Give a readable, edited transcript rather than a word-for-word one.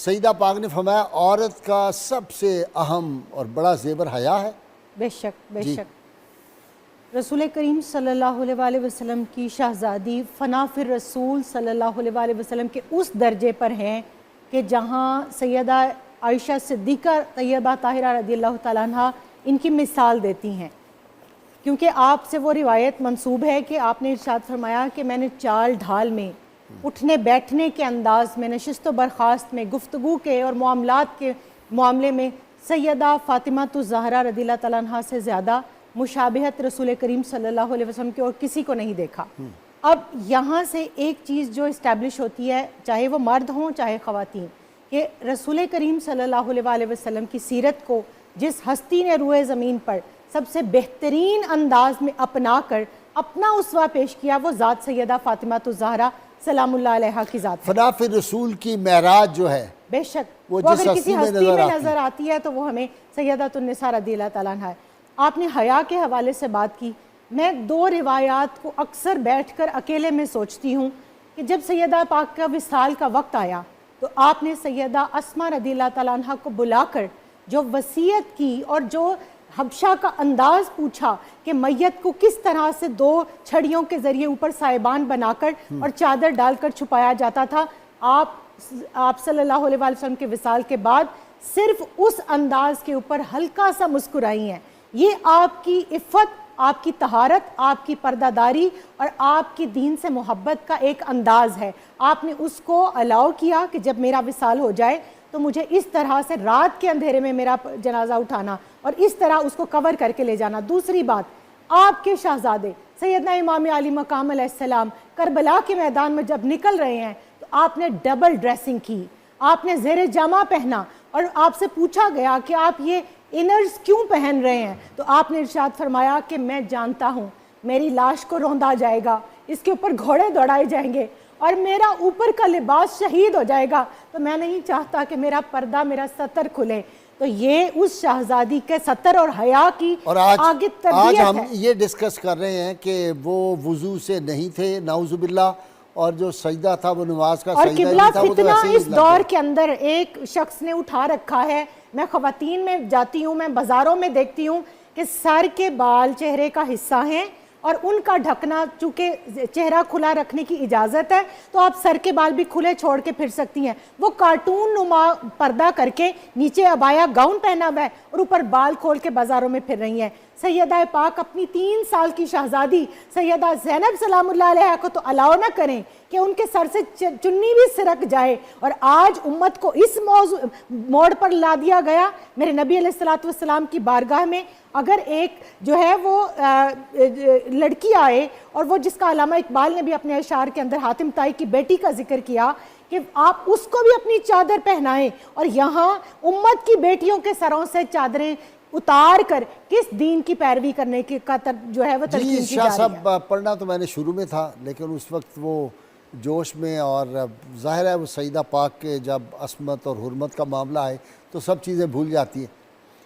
سیدہ پاک نے فرمایا عورت کا سب سے اہم اور بڑا زیور حیا ہے۔ بے شک بے شک۔ رسول کریم صلی اللہ علیہ وآلہ وسلم کی شہزادی فنا فی الرسول صلی اللہ علیہ وآلہ وسلم کے اس درجے پر ہیں کہ جہاں سیدہ عائشہ صدیقہ طیبہ طاہرہ رضی اللہ تعالیٰ عنہ ان کی مثال دیتی ہیں، کیونکہ آپ سے وہ روایت منسوب ہے کہ آپ نے ارشاد فرمایا کہ میں نے چال ڈھال میں، اٹھنے بیٹھنے کے انداز میں، نشست و برخاست میں، گفتگو کے اور معاملات کے معاملے میں سیدہ فاطمہ الزہرا رضی اللہ تعالیٰ عنہ سے زیادہ مشابہت رسول کریم صلی اللہ علیہ وسلم کی اور کسی کو نہیں دیکھا۔ اب یہاں سے ایک چیز جو اسٹیبلش ہوتی ہے، چاہے وہ مرد ہوں چاہے خواتین، کہ رسول کریم صلی اللہ علیہ وآلہ وسلم کی سیرت کو جس ہستی نے روئے زمین پر سب سے بہترین انداز میں اپنا کر اپنا اسوہ پیش کیا، وہ ذات سیدہ فاطمہ الزہرا سلام اللہ علیہ کی ذات ہے۔ فنا فی الرسول کی معراج جو ہے بے شک وہ وہ جس اگر کسی ہستی ہستی میں میں نظر آتی ہے تو وہ ہمیں سیدۃ النساء رضی اللہ تعالیٰ عنہ ہے۔ آپ نے حیا کے حوالے سے بات کی، میں دو روایات کو اکثر بیٹھ کر اکیلے میں سوچتی ہوں کہ جب سیدہ پاک کا وصال کا وقت آیا تو آپ نے سیدہ اسماء رضی اللہ تعالیٰ عنہ کو بلا کر جو وصیت کی اور جو حبشہ کا انداز پوچھا کہ میت کو کس طرح سے دو چھڑیوں کے ذریعے اوپر سائبان بنا کر اور چادر ڈال کر چھپایا جاتا تھا، آپ صلی اللہ علیہ وسلم کے وصال کے بعد صرف اس انداز کے اوپر ہلکا سا مسکرائی ہیں۔ یہ آپ کی عفت، آپ کی طہارت، آپ کی پردہ داری اور آپ کی دین سے محبت کا ایک انداز ہے۔ آپ نے اس کو الاؤ کیا کہ جب میرا وصال ہو جائے تو مجھے اس طرح سے رات کے اندھیرے میں میرا جنازہ اٹھانا اور اس طرح اس کو کور کر کے لے جانا۔ دوسری بات، آپ کے شہزادے سیدنا امام علی مقام علیہ السلام کربلا کے میدان میں جب نکل رہے ہیں تو آپ نے ڈبل ڈریسنگ کی، آپ نے زیر جامہ پہنا اور آپ سے پوچھا گیا کہ آپ یہ انرز کیوں پہن رہے ہیں، تو آپ نے ارشاد فرمایا کہ میں جانتا ہوں میری لاش کو روندا جائے گا، اس کے اوپر گھوڑے دوڑائے جائیں گے اور میرا اوپر کا لباس شہید ہو جائے گا، تو میں نہیں چاہتا کہ میرا پردہ، میرا ستر کھلے۔ تو یہ اس شہزادی کے ستر اور حیا کی اور آگے آج تربیت ہم ہے۔ یہ ڈسکس کر رہے ہیں کہ وہ وضو سے نہیں تھے نعوذ باللہ، اور جو سجدہ تھا وہ نماز کا اور سجدہ قبلہ نہیں تھا، وہ تو فتنہ ایسے ہی اس دور کے اندر ایک شخص نے اٹھا رکھا ہے۔ میں خواتین میں جاتی ہوں، میں بازاروں میں دیکھتی ہوں کہ سر کے بال چہرے کا حصہ ہیں اور ان کا ڈھکنا، چونکہ چہرہ کھلا رکھنے کی اجازت ہے تو آپ سر کے بال بھی کھلے چھوڑ کے پھر سکتی ہیں۔ وہ کارٹون نما پردہ کر کے نیچے عبایا گاؤن پہنا ہوا ہے اور اوپر بال کھول کے بازاروں میں پھر رہی ہیں۔ سیدہ پاک اپنی 3 سال کی شہزادی سیدہ زینب سلام اللہ علیہ کو تو الاؤ نہ کریں کہ ان کے سر سے چنی بھی سرک جائے، اور آج امت کو اس موڑ پر لا دیا گیا۔ میرے نبی علیہ السلام کی بارگاہ میں اگر ایک جو ہے وہ لڑکی آئے، اور وہ جس کا علامہ اقبال نے بھی اپنے اشعار کے اندر حاتم طائی کی بیٹی کا ذکر کیا کہ آپ اس کو بھی اپنی چادر پہنائیں، اور یہاں امت کی بیٹیوں کے سروں سے چادریں اتار کر کس دین کی پیروی کرنے کی جو ہے وہ تلقین کی جا رہی ہے۔ شاہ صاحب پڑھنا تو میں نے شروع میں تھا، لیکن اس وقت وہ جوش میں، اور ظاہر ہے وہ سیدہ پاک کے جب عصمت اور حرمت کا معاملہ ہے تو سب چیزیں بھول جاتی ہیں۔